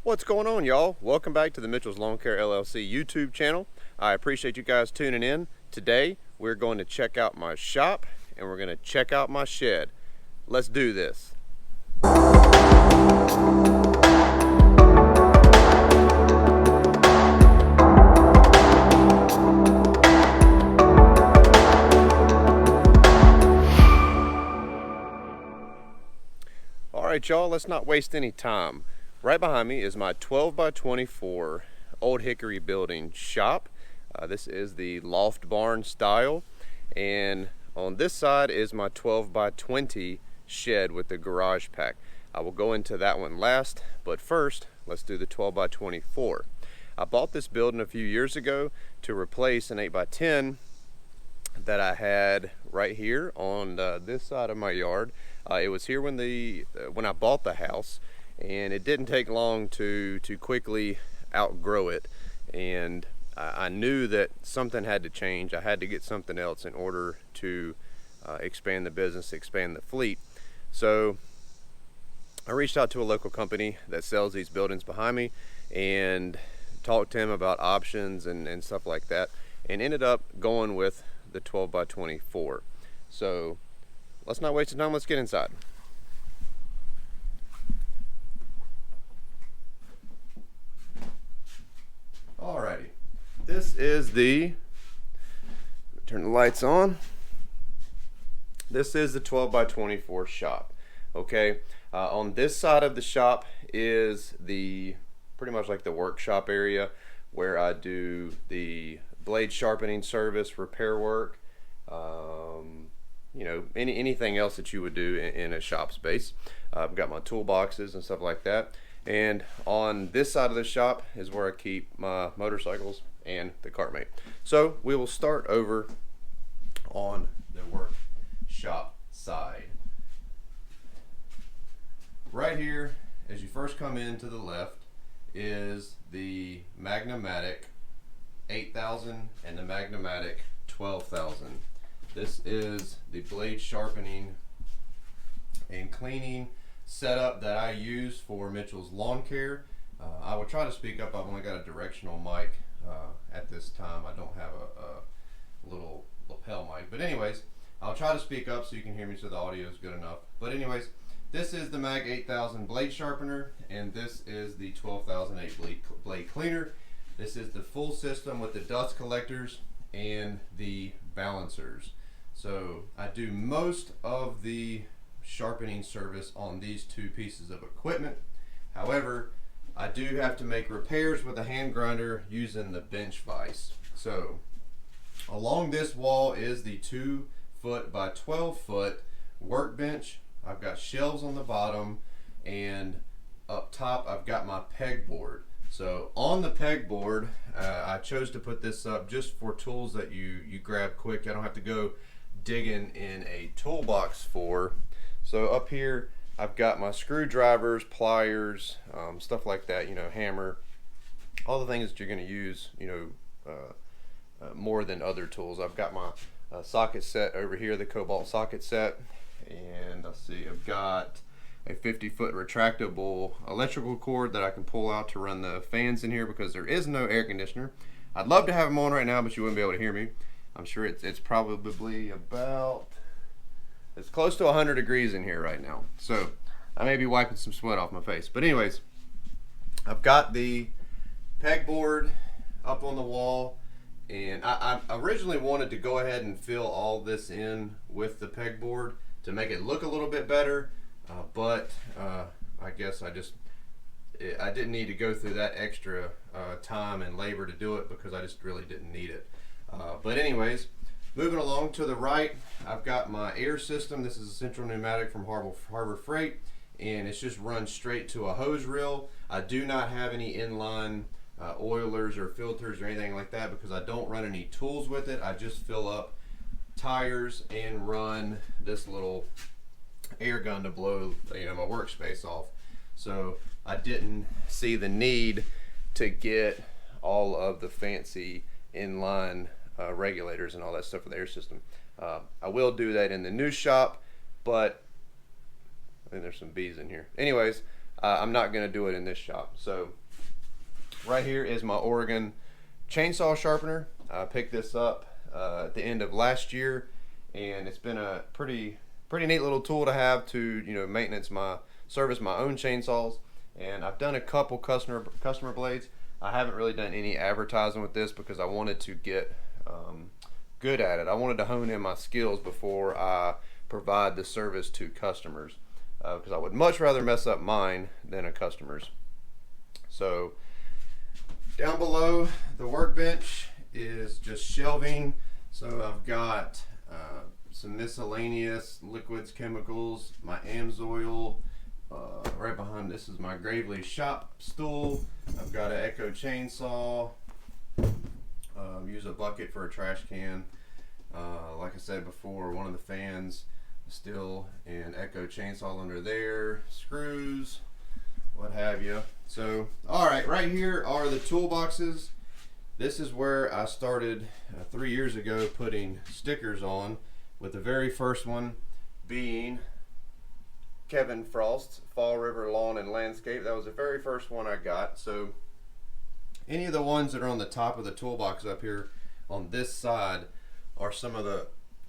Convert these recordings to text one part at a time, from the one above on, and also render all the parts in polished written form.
What's going on, y'all? Welcome back to the Mitchell's Lawn Care LLC YouTube channel. I appreciate you guys tuning in. Today we're going to check out my shop and we're going to check out my shed. Let's do this. Alright y'all, let's not waste any time. Right behind me is my 12 by 24 old hickory building shop. This is the loft barn style, and on this side is my 12 by 20 shed with the garage pack. I will go into that one last, but first let's do the 12 by 24. I bought this building a few years ago to replace an 8 by 10 that I had right here on this side of my yard. It was here when I bought the house, and it didn't take long to quickly outgrow it, and I knew that something had to change. I had to get something else in order to expand the business, expand the fleet. So I reached out to a local company that sells these buildings behind me and talked to him about options and stuff like that, and ended up going with the 12 by 24. So let's not waste time, let's get inside. Alrighty, this is turn the lights on. This is the 12 by 24 shop. Okay, on this side of the shop is pretty much like the workshop area where I do the blade sharpening service, repair work, you know, anything else that you would do in a shop space. I've got my toolboxes and stuff like that. And on this side of the shop is where I keep my motorcycles and the cartmate. So we will start over on the workshop side. Right here, as you first come in to the left, is the Magnamatic 8000 and the Magnamatic 12,000. This is the blade sharpening and cleaning setup that I use for Mitchell's Lawn Care. I will try to speak up. I've only got a directional mic at this time. I don't have a little lapel mic, but anyways, I'll try to speak up so you can hear me so the audio is good enough. But anyways, this is the Mag 8000 blade sharpener, and this is the 12,008 blade cleaner. This is the full system with the dust collectors and the balancers. So I do most of the sharpening service on these two pieces of equipment. However, I do have to make repairs with a hand grinder using the bench vise. So along this wall is the 2 foot by 12 foot workbench. I've got shelves on the bottom, and up top I've got my pegboard. So on the pegboard, I chose to put this up just for tools that you grab quick. I don't have to go digging in a toolbox for. So up here I've got my screwdrivers, pliers, stuff like that, you know, hammer, all the things that you're going to use, you know, more than other tools. I've got my socket set over here, the Cobalt socket set, and let's see, I've got a 50-foot retractable electrical cord that I can pull out to run the fans in here because there is no air conditioner. I'd love to have them on right now, but you wouldn't be able to hear me. I'm sure it's probably about, it's close to 100 degrees in here right now. So I may be wiping some sweat off my face. But anyways, I've got the pegboard up on the wall, and I originally wanted to go ahead and fill all this in with the pegboard to make it look a little bit better. But I guess I didn't need to go through that extra time and labor to do it because I just really didn't need it. But anyways, moving along to the right, I've got my air system. This is a central pneumatic from Harbor Freight, and it's just run straight to a hose reel. I do not have any inline oilers or filters or anything like that because I don't run any tools with it. I just fill up tires and run this little air gun to blow, you know, my workspace off. So I didn't see the need to get all of the fancy inline regulators and all that stuff for the air system. I will do that in the new shop, but I think there's some bees in here. Anyways, I'm not going to do it in this shop. So right here is my Oregon chainsaw sharpener. I picked this up at the end of last year, and it's been a pretty neat little tool to have to, you know, service my own chainsaws. And I've done a couple customer blades. I haven't really done any advertising with this because I wanted to get good at it. I wanted to hone in my skills before I provide the service to customers, because I would much rather mess up mine than a customer's. So down below the workbench is just shelving. So I've got some miscellaneous liquids, chemicals, my AMSoil. Right behind this is my Gravely shop stool. I've got an Echo chainsaw. Use a bucket for a trash can. Like I said before, one of the fans is still an Echo chainsaw under there. Screws, what have you. So, alright, right here are the toolboxes. This is where I started 3 years ago putting stickers on, with the very first one being Kevin Frost's Fall River Lawn and Landscape. That was the very first one I got. So any of the ones that are on the top of the toolbox up here on this side are some of the,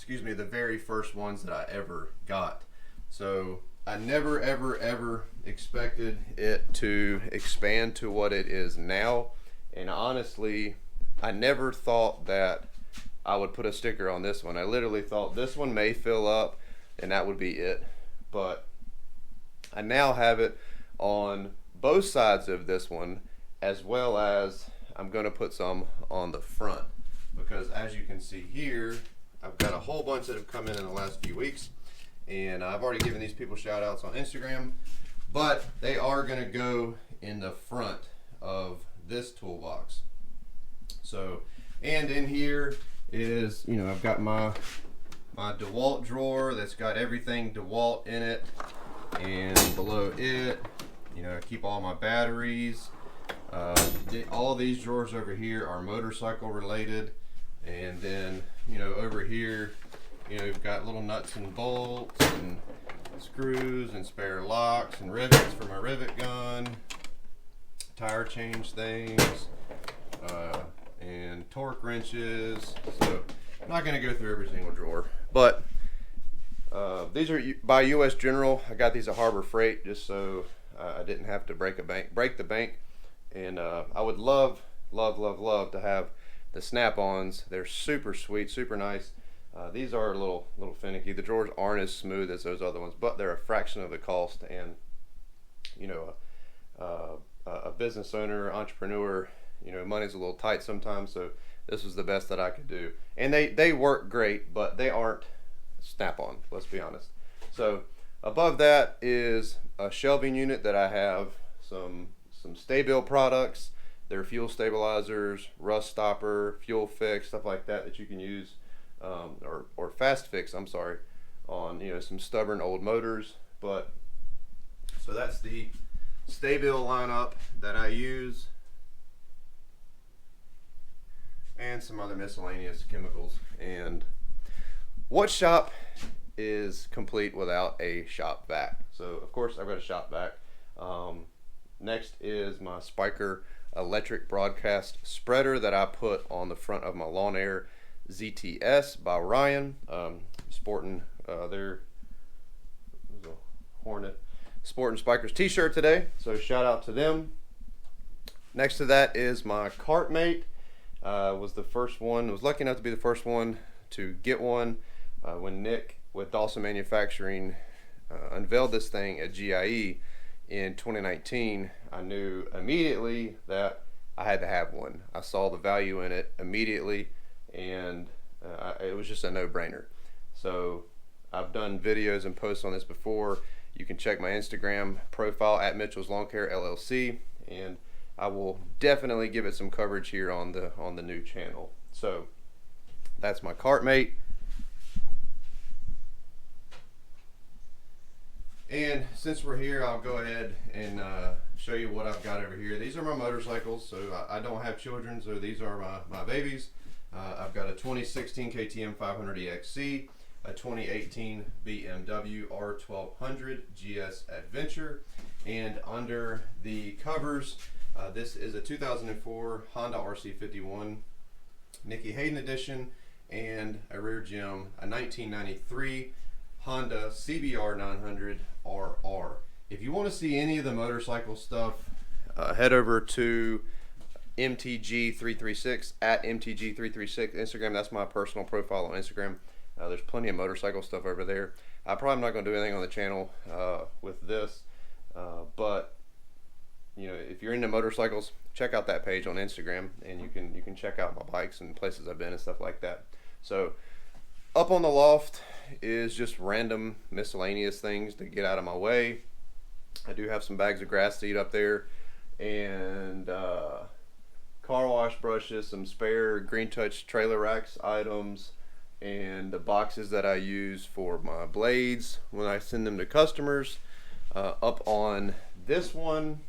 the very first ones that I ever got. So I never ever expected it to expand to what it is now, and honestly I never thought that I would put a sticker on this one. I literally thought this one may fill up and that would be it, but I now have it on both sides of this one, as well as I'm going to put some on the front, because as you can see here, I've got a whole bunch that have come in the last few weeks, and I've already given these people shout outs on Instagram, but they are going to go in the front of this toolbox. So, and in here is, you know, I've got my Dewalt drawer that's got everything Dewalt in it. And below it, you know, I keep all my batteries. All these drawers over here are motorcycle related. And then, you know, over here, you know, you've got little nuts and bolts and screws and spare locks and rivets for my rivet gun, tire change things, and torque wrenches. So I'm not going to go through every single drawer, but these are by US General. I got these at Harbor Freight just so I didn't have to break the bank. And I would love to have the snap-ons. They're super sweet, super nice. These are a little finicky. The drawers aren't as smooth as those other ones, but they're a fraction of the cost. And you know, a business owner, entrepreneur, you know, money's a little tight sometimes, so this was the best that I could do. And they work great, but they aren't snap-on, let's be honest. So above that is a shelving unit that I have some Stay-Built products. They're fuel stabilizers, rust stopper, fuel fix, stuff like that you can use, or fast fix, I'm sorry, on, you know, some stubborn old motors. But so that's the Stay-Built lineup that I use, and some other miscellaneous chemicals. And what shop is complete without a shop vac? So of course I've got a shop vac. Next is my Spiker electric broadcast spreader that I put on the front of my Lawn Air ZTS by Ryan. Sporting their Hornet Sporting Spikers t-shirt today, so shout out to them. Next to that is my Cartmate. Was the first one, was lucky enough to be the first one to get one. When Nick with Dawson Manufacturing unveiled this thing at GIE in 2019, I knew immediately that I had to have one. I saw the value in it immediately, and it was just a no-brainer. So I've done videos and posts on this before. You can check my Instagram profile at mitchellslawncarellc, and I will definitely give it some coverage here on the new channel. So that's my Cartmate. And since we're here, I'll go ahead and show you what I've got over here. These are my motorcycles, so I don't have children, so these are my babies. I've got a 2016 KTM 500 EXC, a 2018 BMW R1200 GS Adventure, And under the covers, this is a 2004 Honda RC51 Nicky Hayden edition, and a rear gem, a 1993 Honda CBR 900 RR. If you want to see any of the motorcycle stuff, head over to MTG336 at MTG336 Instagram. That's my personal profile on Instagram. There's plenty of motorcycle stuff over there. I'm probably not going to do anything on the channel with this, but you know, if you're into motorcycles, check out that page on Instagram, and you can check out my bikes and places I've been and stuff like that. So up on the loft is just random miscellaneous things to get out of my way. I do have some bags of grass seed up there, and car wash brushes, some spare Green Touch trailer racks items, and the boxes that I use for my blades when I send them to customers. Up on this one,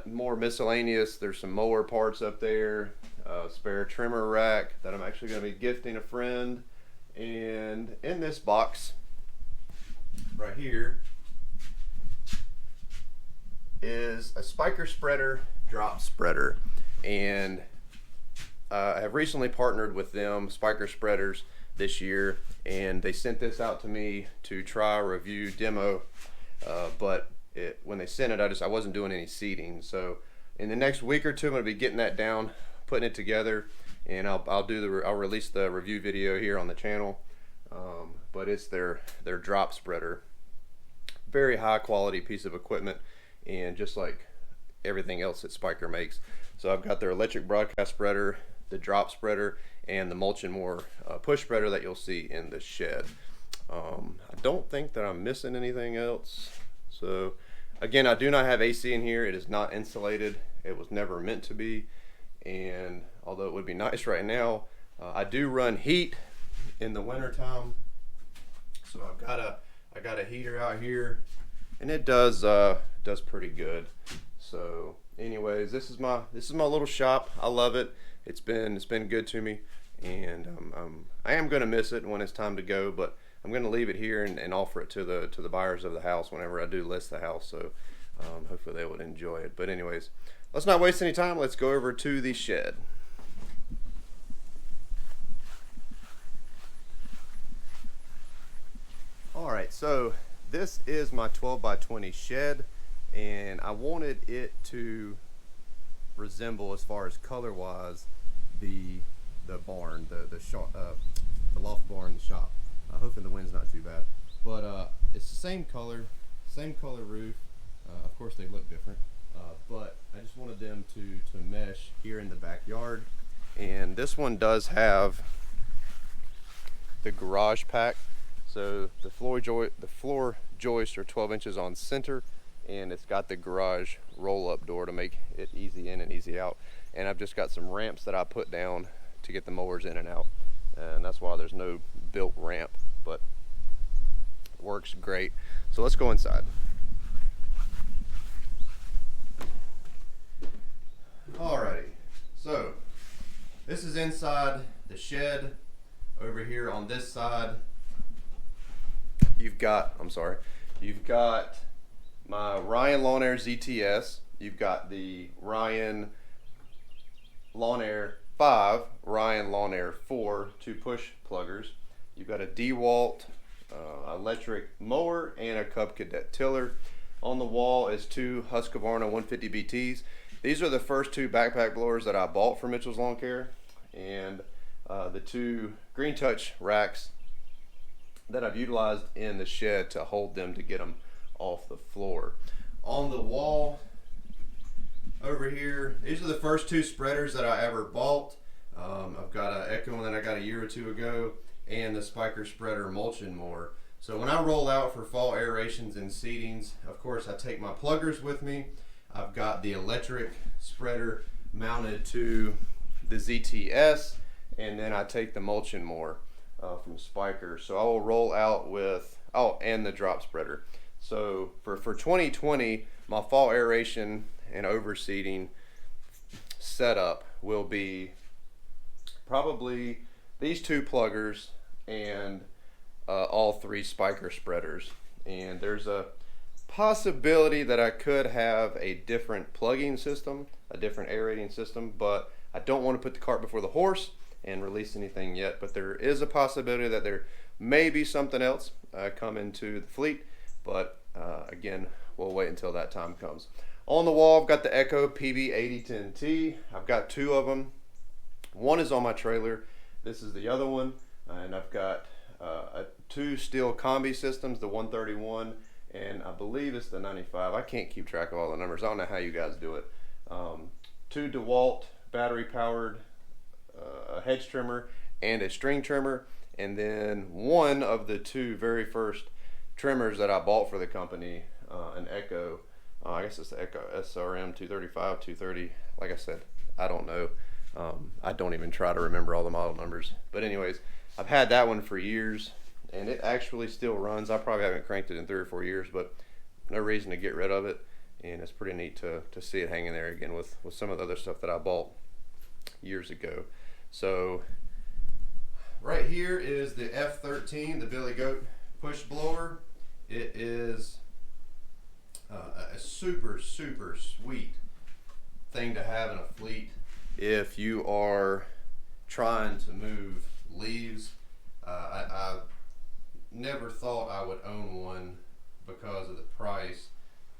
more miscellaneous, there's some mower parts up there, spare trimmer rack that I'm actually going to be gifting a friend, and in this box right here is a spiker spreader drop spreader, and I have recently partnered with them, Spiker Spreaders, this year, and they sent this out to me to try, review, demo, but when they sent it, I wasn't doing any seating. So in the next week or two, I'm going to be getting that down, putting it together, and I'll release the review video here on the channel. But it's their drop spreader, very high quality piece of equipment, and just like everything else that Spiker makes. So I've got their electric broadcast spreader, the drop spreader, and the Mulch and More push spreader that you'll see in the shed. I don't think that I'm missing anything else. So again, I do not have AC in here. It is not insulated. It was never meant to be. And although it would be nice right now, I do run heat in the winter time. So I got a heater out here, and it does pretty good. So anyways, this is my little shop. I love it. It's been good to me, and I am gonna miss it when it's time to go, but I'm gonna leave it here and offer it to the buyers of the house whenever I do list the house. So hopefully they would enjoy it. But anyways, let's not waste any time. Let's go over to the shed. All right, so this is my 12 by 20 shed, and I wanted it to resemble, as far as color wise, the barn, the loft barn, the shop. Hoping the wind's not too bad, but it's the same color roof. Of course they look different, but I just wanted them to mesh here in the backyard. And this one does have the garage pack, so the floor joists are 12 inches on center, and it's got the garage roll-up door to make it easy in and easy out. And I've just got some ramps that I put down to get the mowers in and out, and that's why there's no built ramp, but it works great. So let's go inside. Alrighty, so this is inside the shed. Over here on this side, you've got my Ryan Lawn Air ZTS. You've got the Ryan Lawn Air 5, Ryan Lawn Air 4, 2 push pluggers. You've got a Dewalt electric mower and a Cub Cadet tiller. On the wall is 2 Husqvarna 150 BTs. These are the first 2 backpack blowers that I bought from Mitchell's Lawn Care, and the 2 Green Touch racks that I've utilized in the shed to hold them to get them off the floor. On the wall over here, these are the first 2 spreaders that I ever bought. I've got an Echo one that I got a year or 2 ago, and the Spiker Spreader Mulch and More. So when I roll out for fall aerations and seedings, of course I take my pluggers with me. I've got the electric spreader mounted to the ZTS, and then I take the Mulch and More from Spiker. So I will roll out with, and the drop spreader. So for 2020, my fall aeration and overseeding setup will be probably these 2 pluggers and all 3 Spiker spreaders. And there's a possibility that I could have a different plugging system, a different aerating system, but I don't want to put the cart before the horse and release anything yet. But there is a possibility that there may be something else come into the fleet, but again, we'll wait until that time comes. On the wall, I've got the Echo PB8010T. I've got two of them. One is on my trailer. This is the other one, and I've got two steel combi systems, the 131 and I believe it's the 95. I can't keep track of all the numbers. I don't know how you guys do it. Two Dewalt battery powered a hedge trimmer and a string trimmer, and then one of the two very first trimmers that I bought for the company, an Echo. I guess it's the Echo SRM 235, 230. Like I said, I don't know. I don't even try to remember all the model numbers. But anyways, I've had that one for years, and it actually still runs. I probably haven't cranked it in 3 or 4 years, but no reason to get rid of it. And it's pretty neat to see it hanging there again with some of the other stuff that I bought years ago. So right here is the F13, the Billy Goat push blower. It is a super sweet thing to have in a fleet if you are trying to move leaves. I never thought I would own one because of the price,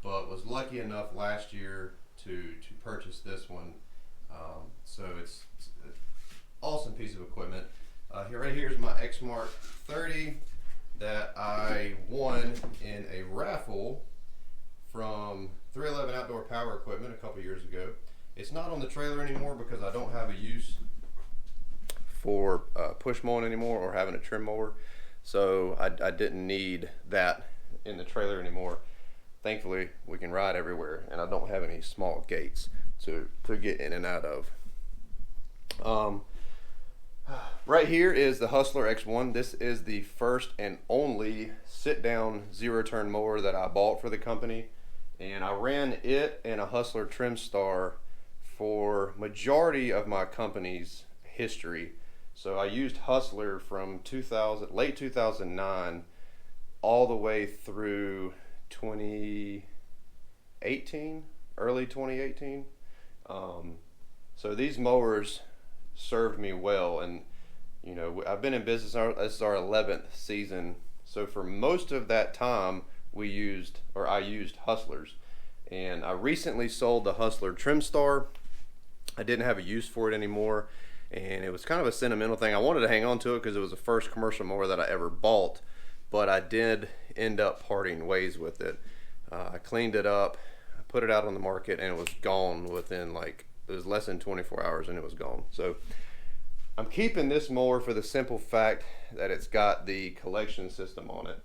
but was lucky enough last year to purchase this one. So it's an awesome piece of equipment. Right here is my Exmark 30 that I won in a raffle from 311 Outdoor Power Equipment a couple years ago. It's not on the trailer anymore because I don't have a use for push mowing anymore or having a trim mower. So I didn't need that in the trailer anymore. Thankfully, we can ride everywhere, and I don't have any small gates to get in and out of. Right here is the Hustler X1. This is the first and only sit-down zero-turn mower that I bought for the company, and I ran it and a Hustler Trim Star for majority of my company's history. So I used Hustler from late 2009 all the way through 2018, early 2018. So these mowers served me well, and you know, I've been in business, this is our 11th season. So for most of that time I used Hustlers, and I recently sold the Hustler Trim Star. I didn't have a use for it anymore, and it was kind of a sentimental thing. I wanted to hang on to it because it was the first commercial mower that I ever bought, but I did end up parting ways with it. I cleaned it up, I put it out on the market, and it was gone within it was less than 24 hours and it was gone. So I'm keeping this mower for the simple fact that it's got the collection system on it,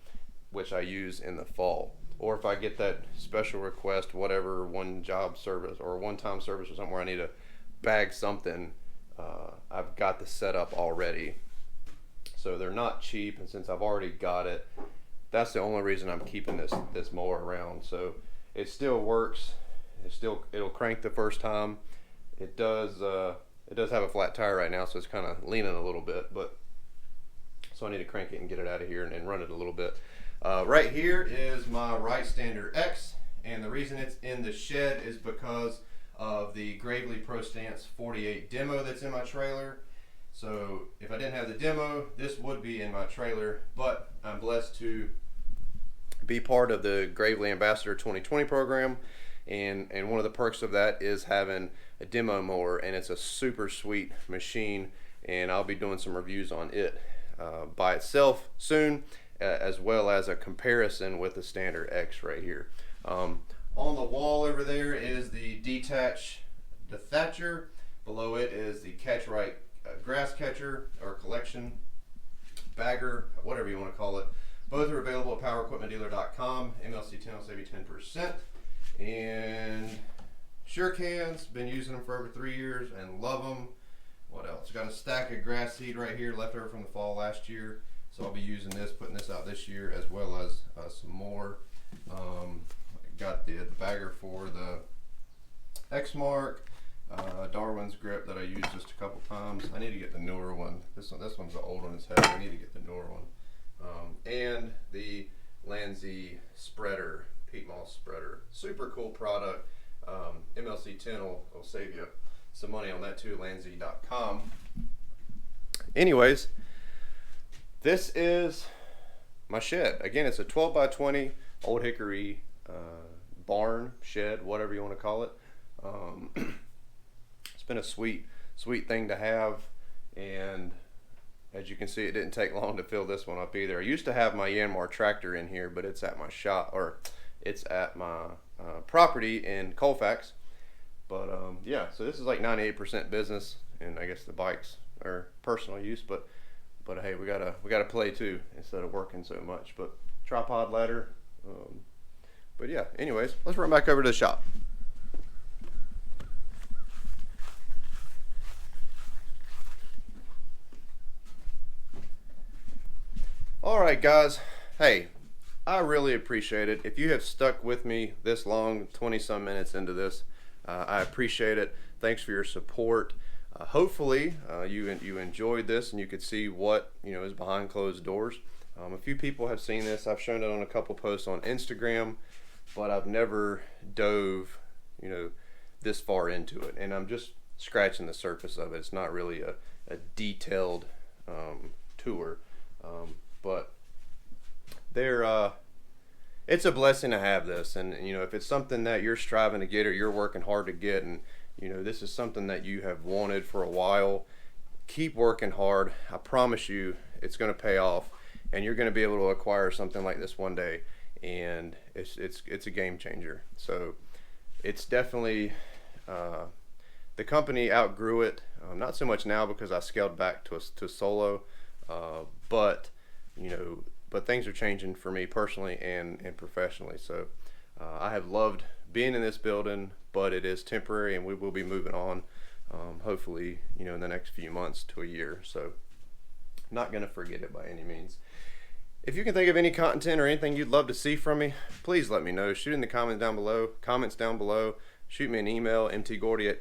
which I use in the fall. Or if I get that special request, whatever, one-time service or something where I need to bag something, I've got the setup already. So they're not cheap, and since I've already got it, that's the only reason I'm keeping this mower around. So it still works. It'll crank the first time. It does have a flat tire right now, so it's kind of leaning a little bit, but so I need to crank it and get it out of here and run it a little bit. Right here is my Right Stander X, and the reason it's in the shed is because of the Gravely Pro Stance 48 demo that's in my trailer. So if I didn't have the demo, this would be in my trailer, but I'm blessed to be part of the Gravely Ambassador 2020 program, and one of the perks of that is having a demo mower, and it's a super sweet machine, and I'll be doing some reviews on it by itself soon, as well as a comparison with the Stander X right here. On the wall over there is the Thatcher. Below it is the Catch Right grass catcher or collection bagger, whatever you want to call it. Both are available at powerequipmentdealer.com. MLC 10 will save you 10%. And Sure Cans, been using them for over 3 years and love them. What else? Got a stack of grass seed right here left over from the fall last year, so I'll be using this, putting this out this year, as well as some more. Got the bagger for the Exmark, Darwin's grip that I used just a couple times. I need to get the newer one. This one's the old one. It's heavy. I need to get the newer one. And the Landsea spreader peat moss spreader. Super cool product. MLC 10 will save you some money on that too, Landsy.com. Anyways, this is my shed. Again, it's a 12 by 20 old hickory barn shed, whatever you want to call it. It's been a sweet thing to have, and as you can see, it didn't take long to fill this one up either. I used to have my Yanmar tractor in here, but it's at my shop, or it's at my property in Colfax. But yeah, so this is like 98% business, and I guess the bikes are personal use. But hey, we gotta play too instead of working so much. But tripod ladder. But yeah, anyways, let's run back over to the shop. Alright guys, hey, I really appreciate it. If you have stuck with me this long, 20 some minutes into this, I appreciate it. Thanks for your support. Hopefully you enjoyed this and you could see what is behind closed doors. A few people have seen this. I've shown it on a couple posts on Instagram, but I've never dove this far into it, and I'm just scratching the surface of it. It's not really a detailed tour. But it's a blessing to have this, and if it's something that you're striving to get or you're working hard to get, and this is something that you have wanted for a while, keep working hard. I promise you it's going to pay off, and you're going to be able to acquire something like this one day, and it's a game changer. So it's definitely the company outgrew it, not so much now because I scaled back to solo, but things are changing for me personally and professionally. So I have loved being in this building, but it is temporary, and we will be moving on, hopefully in the next few months to a year. So not gonna forget it by any means. If you can think of any content or anything you'd love to see from me, please let me know. Shoot in the comments down below. Shoot me an email, mtgordy at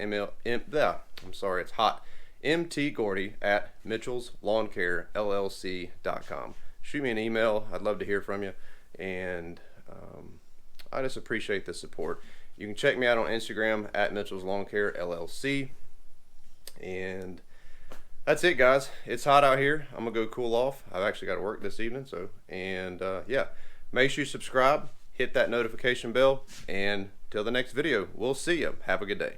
mtgordy at mitchellslawncarellc.com. Shoot me an email. I'd love to hear from you, and I just appreciate the support. You can check me out on Instagram at mitchellslawncarellc, and that's it, guys. It's hot out here. I'm gonna go cool off. I've actually got to work this evening, so yeah, make sure you subscribe, hit that notification bell, and till the next video, we'll see you. Have a good day.